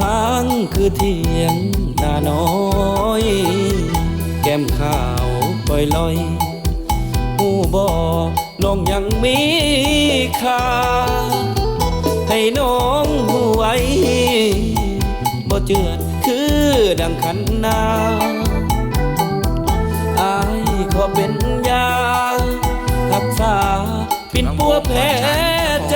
ห่างคือเทียงนาน้อยแก้มขาวปล่อยลอยหูบ่น้องยังมีค่าให้น้องหูไว้บ่เจือดคือดังขันนาอายขอเป็นยารักษาปิ่นปัวแผลใจ